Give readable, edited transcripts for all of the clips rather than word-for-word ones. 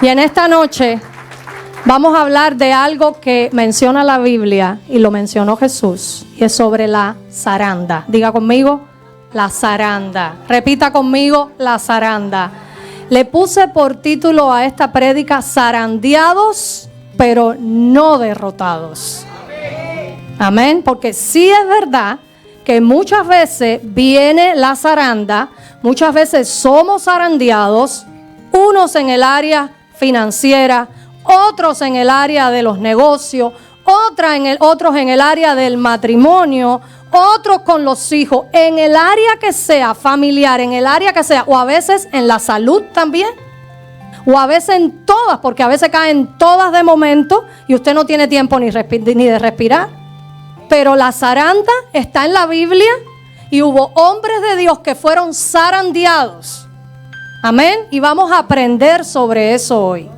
Y en esta noche vamos a hablar de algo que menciona la Biblia y lo mencionó Jesús, y es sobre la zaranda. Diga conmigo, la zaranda. Repita conmigo, la zaranda. Le puse por título a esta prédica: zarandeados, pero no derrotados. Amén. Porque sí es verdad que muchas veces viene la zaranda, muchas veces somos zarandeados, unos en el área financiera, otros en el área de los negocios, otros en el área del matrimonio, otros con los hijos, en el área que sea, familiar, en el área que sea, o a veces en la salud también, o a veces en todas, porque a veces caen todas de momento y usted no tiene tiempo ni de respirar. Pero la zaranda está en la Biblia y hubo hombres de Dios que fueron zarandeados. Amén. Y vamos a aprender sobre eso hoy.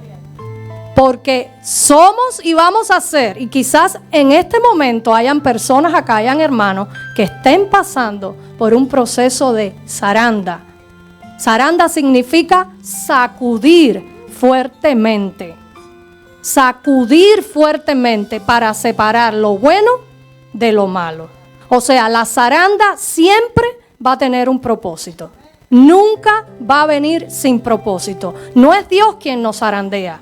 Porque somos y vamos a ser, y quizás en este momento hayan personas acá, hayan hermanos que estén pasando por un proceso de zaranda. Zaranda significa sacudir fuertemente. Sacudir fuertemente para separar lo bueno de lo malo. O sea, la zaranda siempre va a tener un propósito. Nunca va a venir sin propósito. No es Dios quien nos zarandea,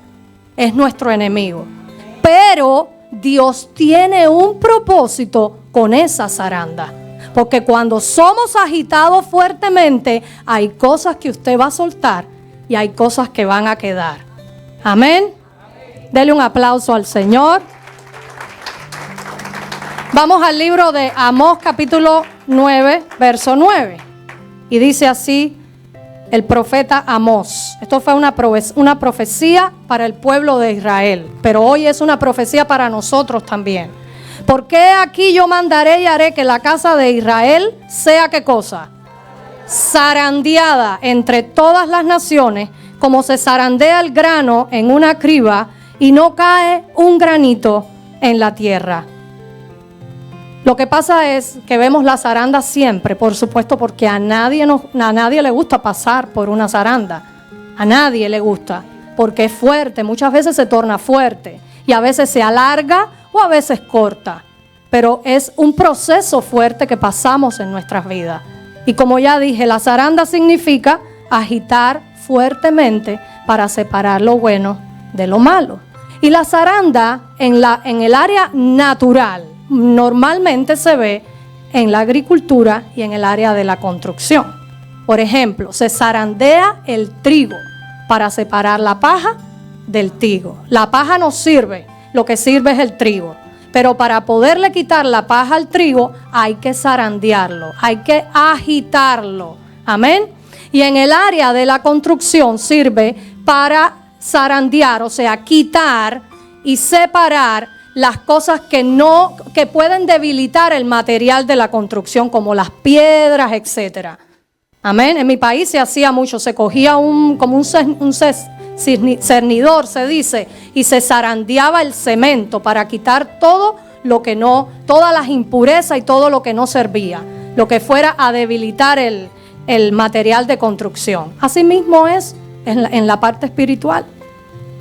es nuestro enemigo. Pero Dios tiene un propósito con esa zaranda. Porque cuando somos agitados fuertemente, hay cosas que usted va a soltar y hay cosas que van a quedar. Amén. Dele un aplauso al Señor. Vamos al libro de Amós, capítulo 9, verso 9. Y dice así el profeta Amós. Esto fue una profecía para el pueblo de Israel, pero hoy es una profecía para nosotros también. Porque aquí yo mandaré y haré que la casa de Israel sea, ¿qué cosa? Zarandeada entre todas las naciones, como se zarandea el grano en una criba y no cae un granito en la tierra. Lo que pasa es que vemos la zaranda siempre, por supuesto, porque a nadie le gusta pasar por una zaranda. A nadie le gusta, porque es fuerte. Muchas veces se torna fuerte y a veces se alarga o a veces corta. Pero es un proceso fuerte que pasamos en nuestras vidas. Y como ya dije, la zaranda significa agitar fuertemente para separar lo bueno de lo malo. Y la zaranda en el área natural normalmente se ve en la agricultura y en el área de la construcción. Por ejemplo, se zarandea el trigo para separar la paja del trigo. La paja no sirve, lo que sirve es el trigo. Pero para poderle quitar la paja al trigo hay que zarandearlo, hay que agitarlo. Amén. Y en el área de la construcción sirve para zarandear, o sea, quitar y separar las cosas que pueden debilitar el material de la construcción, como las piedras, etcétera. Amén. En mi país se hacía mucho, se cogía como un cernidor, se dice, y se zarandeaba el cemento para quitar todo lo que no, todas las impurezas y todo lo que no servía, lo que fuera a debilitar el material de construcción. Así mismo es en la parte espiritual.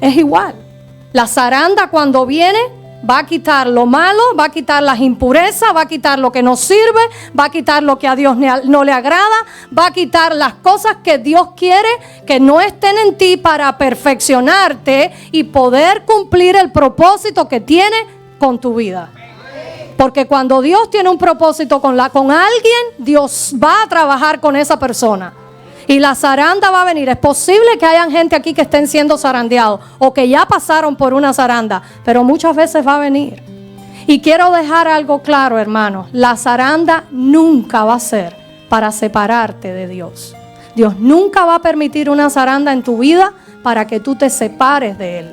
Es igual. La zaranda cuando viene va a quitar lo malo, va a quitar las impurezas, va a quitar lo que no sirve, va a quitar lo que a Dios no le agrada, va a quitar las cosas que Dios quiere que no estén en ti para perfeccionarte y poder cumplir el propósito que tiene con tu vida. Porque cuando Dios tiene un propósito con alguien, Dios va a trabajar con esa persona. Y la zaranda va a venir. Es posible que hayan gente aquí que estén siendo zarandeados o que ya pasaron por una zaranda, pero muchas veces va a venir. Y quiero dejar algo claro, hermanos. La zaranda nunca va a ser para separarte de Dios. Dios nunca va a permitir una zaranda en tu vida para que tú te separes de Él,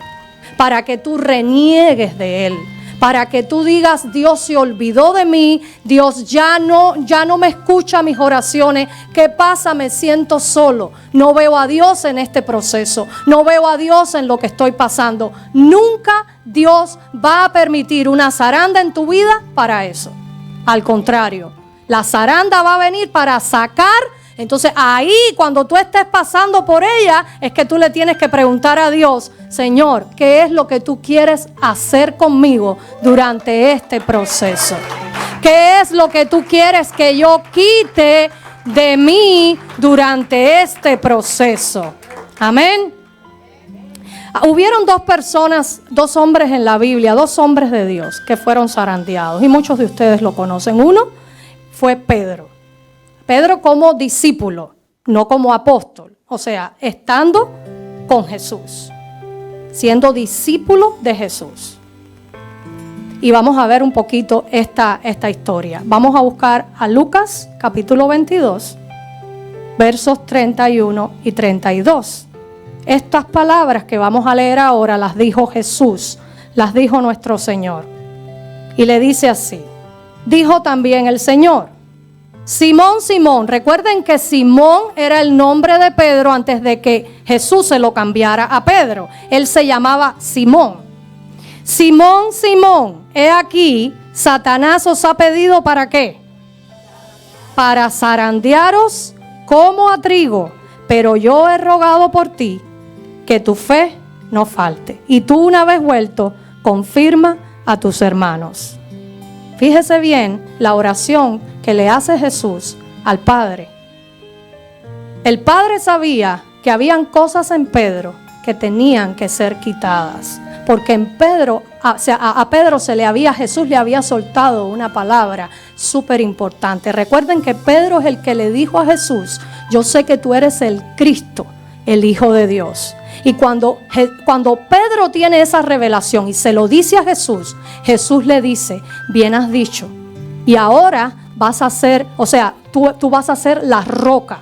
para que tú reniegues de Él, para que tú digas: Dios se olvidó de mí, Dios ya no me escucha mis oraciones. ¿Qué pasa? Me siento solo. No veo a Dios en este proceso. No veo a Dios en lo que estoy pasando. Nunca Dios va a permitir una zaranda en tu vida para eso. Al contrario, la zaranda va a venir para sacar Entonces ahí, cuando tú estés pasando por ella, es que tú le tienes que preguntar a Dios: Señor, ¿qué es lo que tú quieres hacer conmigo durante este proceso? ¿Qué es lo que tú quieres que yo quite de mí durante este proceso? Amén. Hubieron dos personas, dos hombres en la Biblia, dos hombres de Dios que fueron zarandeados, y muchos de ustedes lo conocen. Uno fue Pedro. Pedro como discípulo, no como apóstol. O sea, estando con Jesús, siendo discípulo de Jesús. Y vamos a ver un poquito esta historia. Vamos a buscar a Lucas capítulo 22, versos 31 y 32. Estas palabras que vamos a leer ahora las dijo Jesús, las dijo nuestro Señor. Y le dice así: dijo también el Señor: Simón, Simón. Recuerden que Simón era el nombre de Pedro antes de que Jesús se lo cambiara a Pedro. Él se llamaba Simón. Simón, Simón, he aquí, Satanás os ha pedido ¿para qué? Para zarandearos como a trigo, pero yo he rogado por ti que tu fe no falte. Y tú, una vez vuelto, confirma a tus hermanos. Fíjese bien la oración que le hace Jesús al Padre. El Padre sabía que habían cosas en Pedro que tenían que ser quitadas, porque en Pedro, a Pedro Jesús le había soltado una palabra súper importante. Recuerden que Pedro es el que le dijo a Jesús: yo sé que tú eres el Cristo, el Hijo de Dios. Y cuando Pedro tiene esa revelación y se lo dice a Jesús, Jesús le dice: bien has dicho, y ahora vas a ser, o sea, tú vas a ser la roca.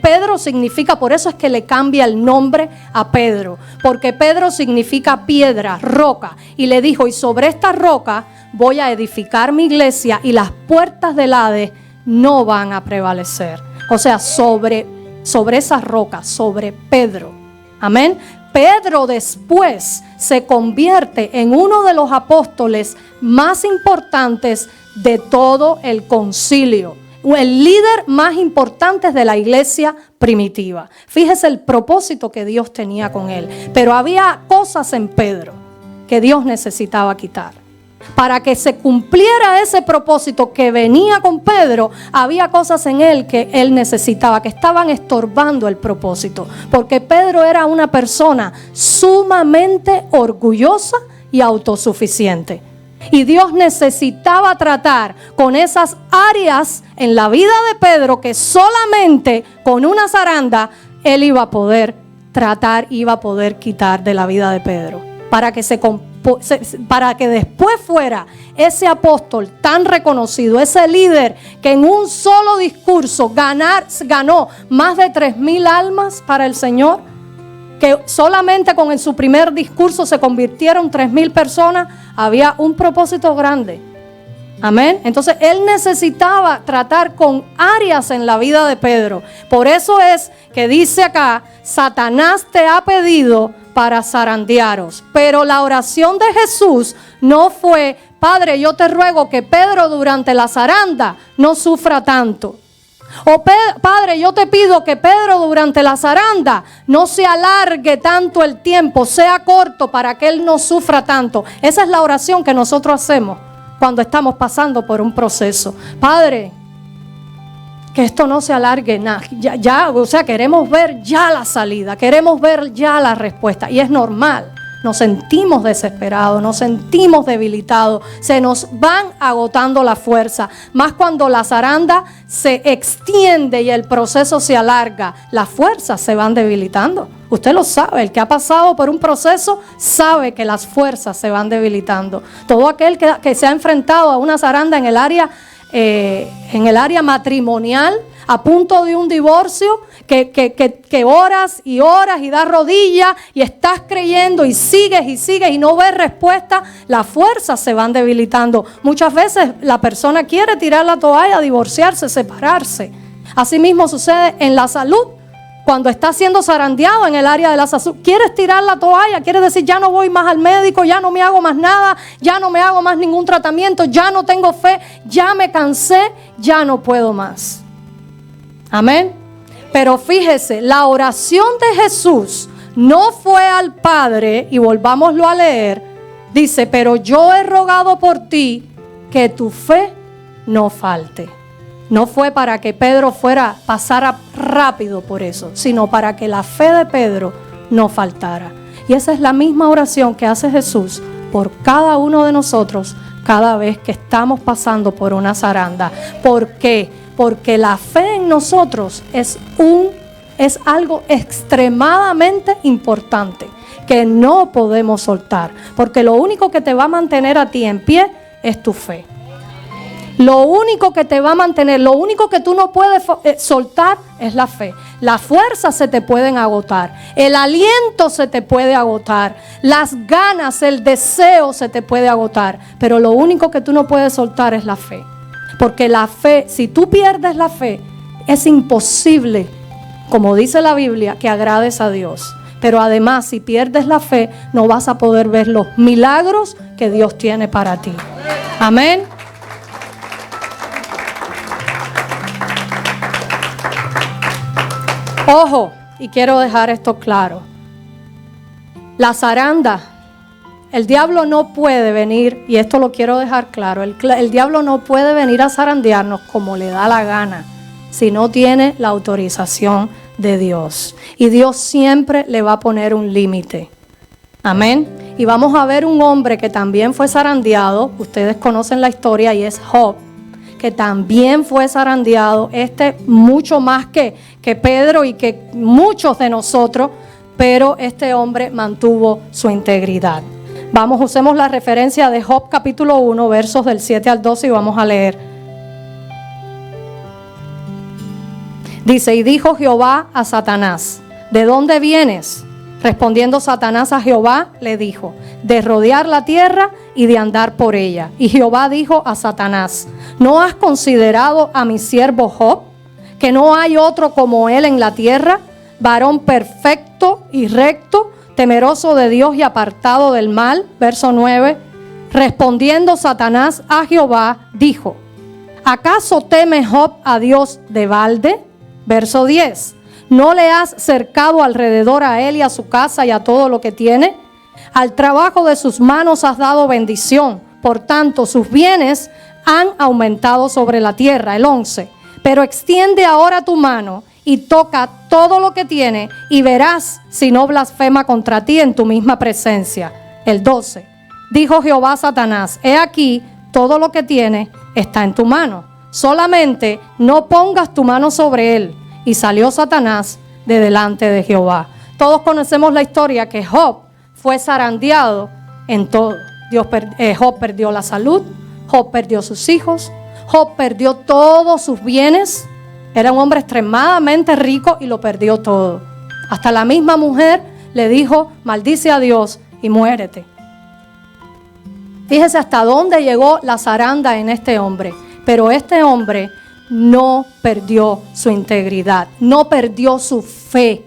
Pedro significa, por eso es que le cambia el nombre a Pedro, porque Pedro significa piedra, roca. Y le dijo: y sobre esta roca voy a edificar mi iglesia, y las puertas del Hades no van a prevalecer. O sea, sobre esa roca, sobre Pedro. Amén. Pedro después se convierte en uno de los apóstoles más importantes de todo el concilio, el líder más importante de la iglesia primitiva. Fíjese el propósito que Dios tenía con él. Pero había cosas en Pedro que Dios necesitaba quitar. Para que se cumpliera ese propósito que venía con Pedro, había cosas en él que él necesitaba, que estaban estorbando el propósito. Porque Pedro era una persona sumamente orgullosa y autosuficiente. Y Dios necesitaba tratar con esas áreas en la vida de Pedro que solamente con una zaranda él iba a poder tratar, iba a poder quitar de la vida de Pedro. Para que después fuera ese apóstol tan reconocido, ese líder que en un solo discurso ganó más de 3,000 almas para el Señor, que solamente con su primer discurso se convirtieron 3,000 personas. Había un propósito grande. Amén. Entonces él necesitaba tratar con áreas en la vida de Pedro. Por eso es que dice acá: Satanás te ha pedido para zarandearos. Pero la oración de Jesús no fue: Padre, yo te ruego que Pedro durante la zaranda no sufra tanto. O Padre, yo te pido que Pedro durante la zaranda no se alargue tanto el tiempo, sea corto para que él no sufra tanto. Esa es la oración que nosotros hacemos cuando estamos pasando por un proceso. Padre, que esto no se alargue nada. O sea, queremos ver ya la salida, queremos ver ya la respuesta. Y es normal. Nos sentimos desesperados, nos sentimos debilitados, se nos van agotando la fuerza. Más cuando la zaranda se extiende y el proceso se alarga, las fuerzas se van debilitando. Usted lo sabe, el que ha pasado por un proceso sabe que las fuerzas se van debilitando. Todo aquel que se ha enfrentado a una zaranda en el área matrimonial, a punto de un divorcio, que oras y oras y das rodillas y estás creyendo y sigues y no ves respuesta, las fuerzas se van debilitando. Muchas veces la persona quiere tirar la toalla, divorciarse, separarse. Asimismo sucede en la salud. Cuando estás siendo zarandeado en el área de la salud, quieres tirar la toalla, quieres decir: ya no voy más al médico, ya no me hago más nada, ya no me hago más ningún tratamiento, ya no tengo fe, ya me cansé, ya no puedo más. Amén. Pero fíjese, la oración de Jesús no fue al Padre, y volvámoslo a leer, dice, pero yo he rogado por ti que tu fe no falte. No fue para que Pedro pasara rápido por eso, sino para que la fe de Pedro no faltara. Y esa es la misma oración que hace Jesús por cada uno de nosotros cada vez que estamos pasando por una zaranda. ¿Por qué? Porque la fe en nosotros es algo extremadamente importante que no podemos soltar, porque lo único que te va a mantener a ti en pie es tu fe. Lo único que te va a mantener, lo único que tú no puedes soltar es la fe. Las fuerzas se te pueden agotar, el aliento se te puede agotar, las ganas, el deseo se te puede agotar, pero lo único que tú no puedes soltar es la fe. Porque la fe, si tú pierdes la fe, es imposible, como dice la Biblia, que agrades a Dios. Pero además, si pierdes la fe, no vas a poder ver los milagros que Dios tiene para ti. Amén. Ojo, y quiero dejar esto claro. La zaranda, el diablo no puede venir, y esto lo quiero dejar claro, el diablo no puede venir a zarandearnos como le da la gana, si no tiene la autorización de Dios. Y Dios siempre le va a poner un límite. Amén. Y vamos a ver un hombre que también fue zarandeado, ustedes conocen la historia, y es Job, que también fue zarandeado, mucho más que Pedro y que muchos de nosotros, pero este hombre mantuvo su integridad. Vamos, usemos la referencia de Job capítulo 1, versos del 7 al 12 y vamos a leer. Dice, y dijo Jehová a Satanás, ¿de dónde vienes? Respondiendo Satanás a Jehová, le dijo, de rodear la tierra y de andar por ella. Y Jehová dijo a Satanás, ¿no has considerado a mi siervo Job, que no hay otro como él en la tierra, varón perfecto y recto, temeroso de Dios y apartado del mal? Verso 9, respondiendo Satanás a Jehová, dijo, ¿acaso teme Job a Dios de balde? Verso 10, ¿no le has cercado alrededor a él y a su casa y a todo lo que tiene? Al trabajo de sus manos has dado bendición, por tanto sus bienes han aumentado sobre la tierra. El 11, pero extiende ahora tu mano y toca todo lo que tiene y verás si no blasfema contra ti en tu misma presencia. El 12, dijo Jehová a Satanás, he aquí todo lo que tiene está en tu mano, solamente no pongas tu mano sobre él. Y salió Satanás de delante de Jehová. Todos conocemos la historia que Job fue zarandeado en todo. Job perdió la salud, Job perdió sus hijos, Job perdió todos sus bienes. Era un hombre extremadamente rico y lo perdió todo. Hasta la misma mujer le dijo, maldice a Dios y muérete. Fíjese hasta dónde llegó la zaranda en este hombre. Pero este hombre no perdió su integridad, no perdió su fe.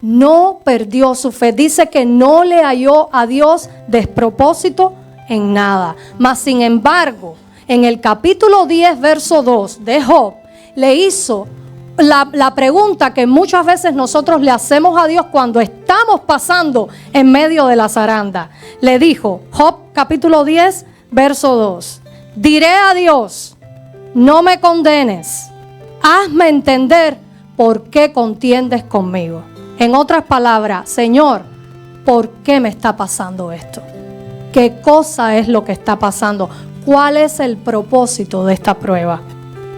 No perdió su fe. Dice que no le halló a Dios despropósito en nada. Mas sin embargo, en el capítulo 10, verso 2 de Job, le hizo la pregunta que muchas veces nosotros le hacemos a Dios cuando estamos pasando en medio de la zaranda. Le dijo, Job capítulo 10, verso 2, diré a Dios, no me condenes, hazme entender por qué contiendes conmigo. En otras palabras, Señor, ¿por qué me está pasando esto? ¿Qué cosa es lo que está pasando? ¿Cuál es el propósito de esta prueba?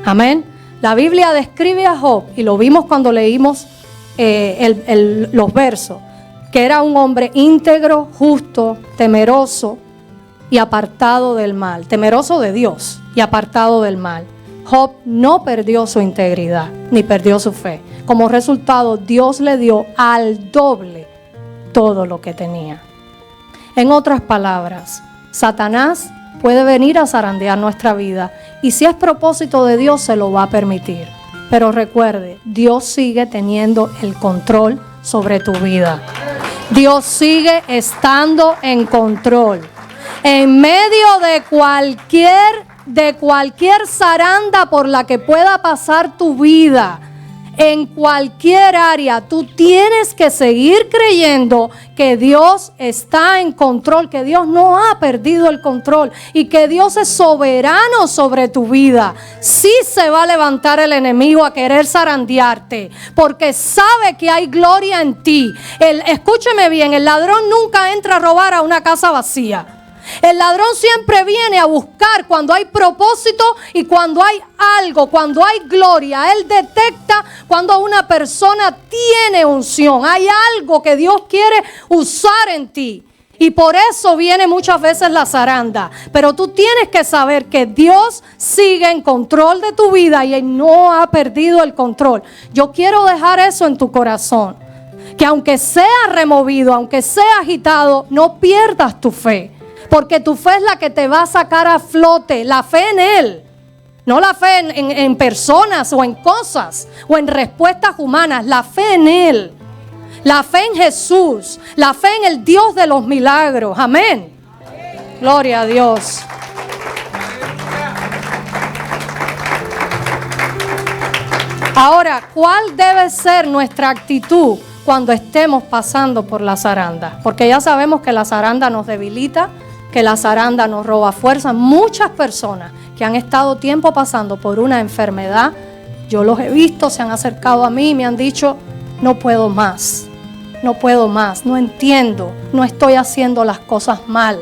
Amén. La Biblia describe a Job, y lo vimos cuando leímos los versos, que era un hombre íntegro, justo, temeroso y apartado del mal. Temeroso de Dios y apartado del mal. Job no perdió su integridad, ni perdió su fe. Como resultado, Dios le dio al doble todo lo que tenía. En otras palabras, Satanás puede venir a zarandear nuestra vida, y si es propósito de Dios, se lo va a permitir. Pero recuerde, Dios sigue teniendo el control sobre tu vida. Dios sigue estando en control. En medio de cualquier zaranda por la que pueda pasar tu vida, En cualquier área, tú tienes que seguir creyendo que Dios está en control, que Dios no ha perdido el control y que Dios es soberano sobre tu vida. Sí se va a levantar el enemigo a querer zarandearte, porque sabe que hay gloria en ti. Escúcheme bien, el ladrón nunca entra a robar a una casa vacía. El ladrón siempre viene a buscar cuando hay propósito y cuando hay algo, cuando hay gloria. Él detecta cuando una persona tiene unción. Hay algo que Dios quiere usar en ti. Y por eso viene muchas veces la zaranda. Pero tú tienes que saber que Dios sigue en control de tu vida y Él no ha perdido el control. Yo quiero dejar eso en tu corazón. Que aunque sea removido, aunque sea agitado, no pierdas tu fe. Porque tu fe es la que te va a sacar a flote, la fe en Él. No la fe en personas o en cosas o en respuestas humanas, la fe en Él. La fe en Jesús, la fe en el Dios de los milagros. Amén. Gloria a Dios. Ahora, ¿cuál debe ser nuestra actitud cuando estemos pasando por la zaranda? Porque ya sabemos que la zaranda nos debilita, que la zaranda nos roba fuerza. Muchas personas que han estado tiempo pasando por una enfermedad, yo los he visto, se han acercado a mí y me han dicho, no puedo más, no entiendo, no estoy haciendo las cosas mal,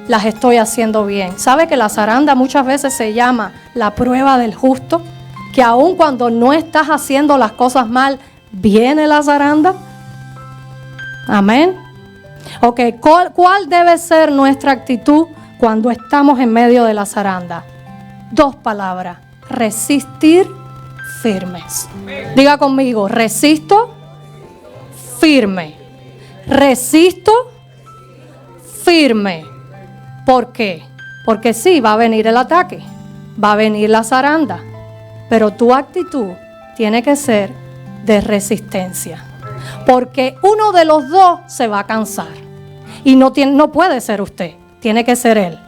las estoy haciendo bien. ¿Sabe que la zaranda muchas veces se llama la prueba del justo? Que aun cuando no estás haciendo las cosas mal, viene la zaranda. Amén. Ok, ¿cuál debe ser nuestra actitud cuando estamos en medio de la zaranda? 2 palabras: resistir firmes. Diga conmigo, resisto firme. Resisto firme. ¿Por qué? Porque sí, va a venir el ataque, va a venir la zaranda, pero tu actitud tiene que ser de resistencia. Porque uno de los dos se va a cansar. Y no puede ser usted, tiene que ser él.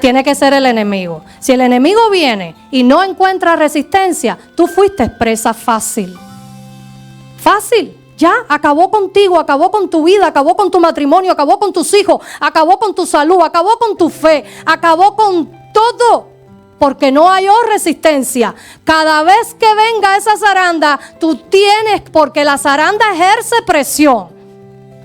Tiene que ser el enemigo. Si el enemigo viene y no encuentra resistencia, tú fuiste presa fácil. Fácil. Ya acabó contigo, acabó con tu vida, acabó con tu matrimonio, acabó con tus hijos, acabó con tu salud, acabó con tu fe, acabó con todo. Porque no halló resistencia. Cada vez que venga esa zaranda, tú tienes, porque la zaranda ejerce presión.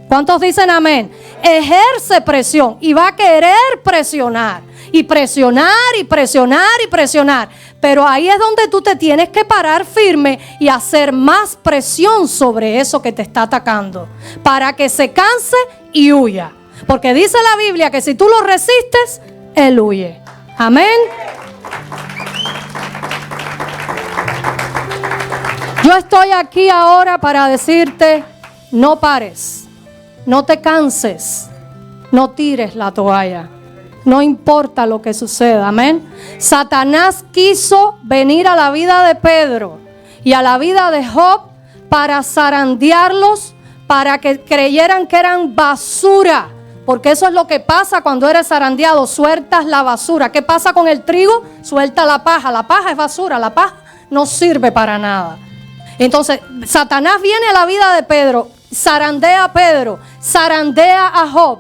¿Cuántos dicen amén? Ejerce presión y va a querer presionar. Y presionar y presionar y presionar. Pero ahí es donde tú te tienes que parar firme y hacer más presión sobre eso que te está atacando. Para que se canse y huya. Porque dice la Biblia que si tú lo resistes, él huye. Amén. Yo estoy aquí ahora para decirte, no pares, no te canses, no tires la toalla, no importa lo que suceda, amén. Satanás quiso venir a la vida de Pedro y a la vida de Job para zarandearlos, para que creyeran que eran basura. Porque eso es lo que pasa cuando eres zarandeado, sueltas la basura. ¿Qué pasa con el trigo? Suelta la paja es basura, la paja no sirve para nada. Entonces, Satanás viene a la vida de Pedro, zarandea a Pedro, zarandea a Job,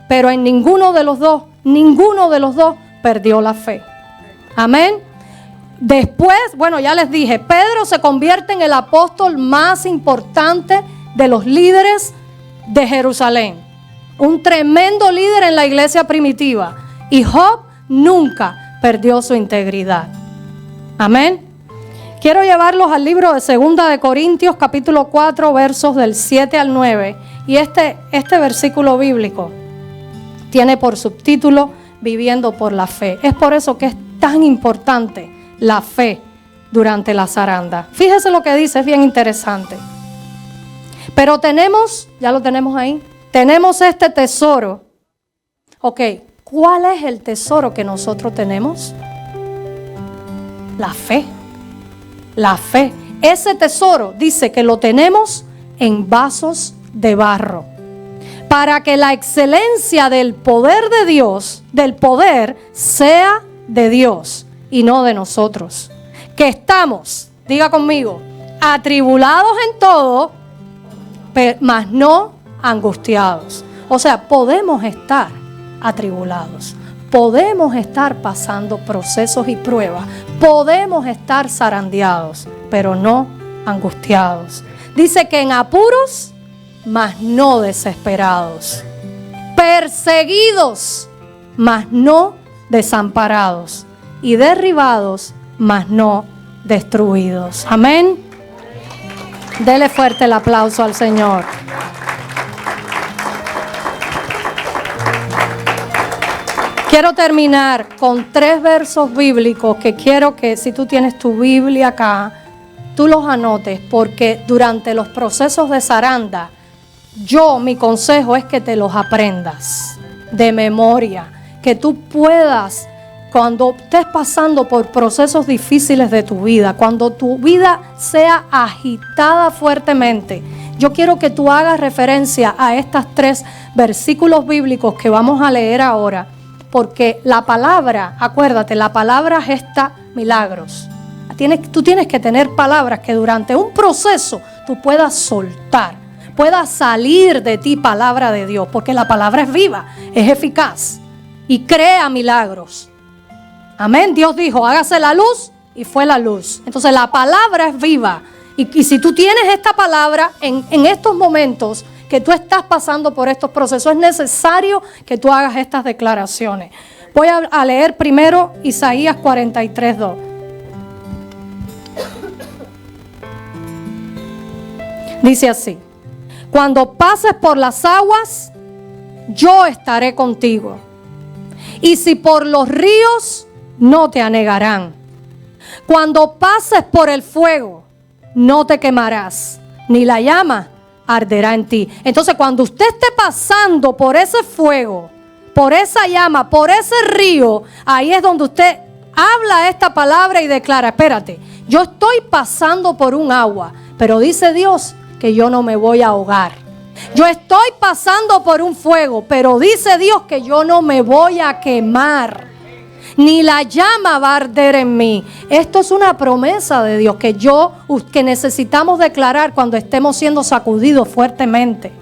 pero en ninguno de los dos perdió la fe. Amén. Después, bueno, ya les dije, Pedro se convierte en el apóstol más importante de los líderes de Jerusalén. Un tremendo líder en la iglesia primitiva. Y Job nunca perdió su integridad. Amén. Quiero llevarlos al libro de 2 de Corintios, capítulo 4, versos del 7 al 9. Y este versículo bíblico tiene por subtítulo Viviendo por la fe. Es por eso que es tan importante la fe durante la zaranda. Fíjese lo que dice, es bien interesante. Pero tenemos, ya lo tenemos ahí, tenemos este tesoro. Ok, ¿cuál es el tesoro que nosotros tenemos? La fe. La fe. Ese tesoro dice que lo tenemos en vasos de barro. Para que la excelencia del poder de Dios, del poder, sea de Dios y no de nosotros. Que estamos, diga conmigo, atribulados en todo, mas no angustiados. O sea, podemos estar atribulados, podemos estar pasando procesos y pruebas, podemos estar zarandeados, pero no angustiados. Dice que en apuros, mas no desesperados, perseguidos, mas no desamparados, y derribados, mas no destruidos. Amén. Dele fuerte el aplauso al Señor. Quiero terminar con 3 versos bíblicos que quiero que, si tú tienes tu Biblia acá, tú los anotes, porque durante los procesos de zaranda, mi consejo es que te los aprendas de memoria, que tú puedas, cuando estés pasando por procesos difíciles de tu vida, cuando tu vida sea agitada fuertemente, yo quiero que tú hagas referencia a estos 3 versículos bíblicos que vamos a leer ahora, porque la palabra, acuérdate, la palabra gesta milagros. Tú tienes que tener palabras que durante un proceso tú puedas soltar, pueda salir de ti palabra de Dios, porque la palabra es viva, es eficaz y crea milagros. Amén. Dios dijo, hágase la luz, y fue la luz. Entonces la palabra es viva. Y si tú tienes esta palabra en estos momentos que tú estás pasando por estos procesos, es necesario que tú hagas estas declaraciones. Voy a leer primero Isaías 43:2. Dice así: cuando pases por las aguas, yo estaré contigo. Y si por los ríos, no te anegarán. Cuando pases por el fuego, no te quemarás, ni la llama arderá en ti. Entonces, cuando usted esté pasando por ese fuego, por esa llama, por ese río, ahí es donde usted habla esta palabra y declara: espérate, yo estoy pasando por un agua, pero dice Dios que yo no me voy a ahogar. Yo estoy pasando por un fuego, pero dice Dios que yo no me voy a quemar, ni la llama va a arder en mí. Esto es una promesa de Dios que necesitamos declarar cuando estemos siendo sacudidos fuertemente.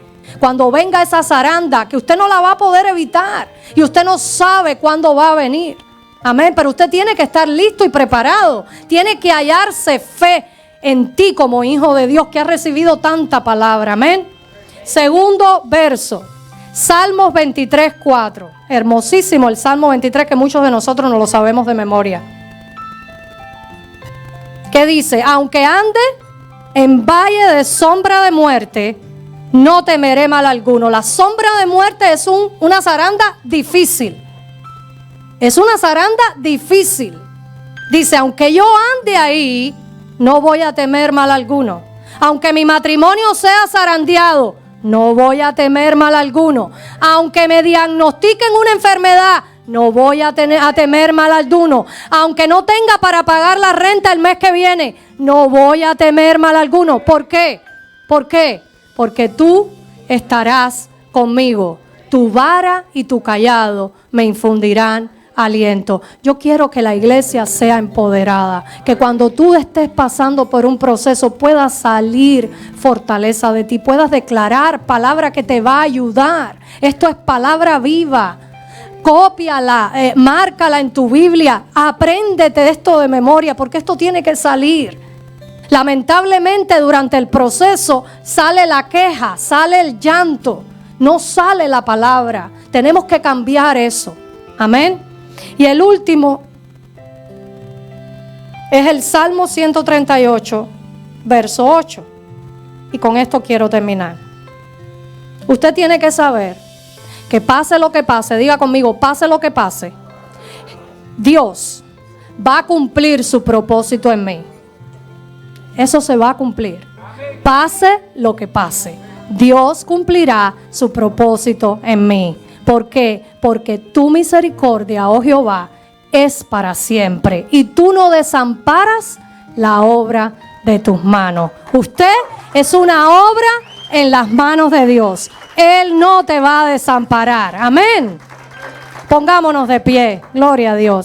Cuando venga esa zaranda, que usted no la va a poder evitar y usted no sabe cuándo va a venir. Amén. Pero usted tiene que estar listo y preparado. Tiene que hallarse fe en ti como hijo de Dios que ha recibido tanta palabra. Amén. Segundo verso, Salmos 23:4. Hermosísimo el Salmo 23, que muchos de nosotros no lo sabemos de memoria. ¿Qué dice? Aunque ande en valle de sombra de muerte, no temeré mal alguno. La sombra de muerte es una zaranda difícil. Es una zaranda difícil. Dice, aunque yo ande ahí, no voy a temer mal alguno. Aunque mi matrimonio sea zarandeado, no voy a temer mal alguno. Aunque me diagnostiquen una enfermedad, no voy a temer mal alguno. Aunque no tenga para pagar la renta el mes que viene, no voy a temer mal alguno. ¿Por qué? ¿Por qué? Porque tú estarás conmigo. Tu vara y tu cayado me infundirán aliento. Yo quiero que la iglesia sea empoderada, que cuando tú estés pasando por un proceso pueda salir fortaleza de ti, puedas declarar palabra que te va a ayudar. Esto es palabra viva. Cópiala, márcala en tu Biblia, apréndete esto de memoria, porque esto tiene que salir. Lamentablemente durante el proceso sale la queja, sale el llanto, no sale la palabra. Tenemos que cambiar eso. Amén. Y el último es el Salmo 138, verso 8. Y con esto quiero terminar. Usted tiene que saber que pase lo que pase, diga conmigo, pase lo que pase, Dios va a cumplir su propósito en mí. Eso se va a cumplir. Pase lo que pase, Dios cumplirá su propósito en mí. ¿Por qué? Porque tu misericordia, oh Jehová, es para siempre. Y tú no desamparas la obra de tus manos. Usted es una obra en las manos de Dios. Él no te va a desamparar. Amén. Pongámonos de pie. Gloria a Dios.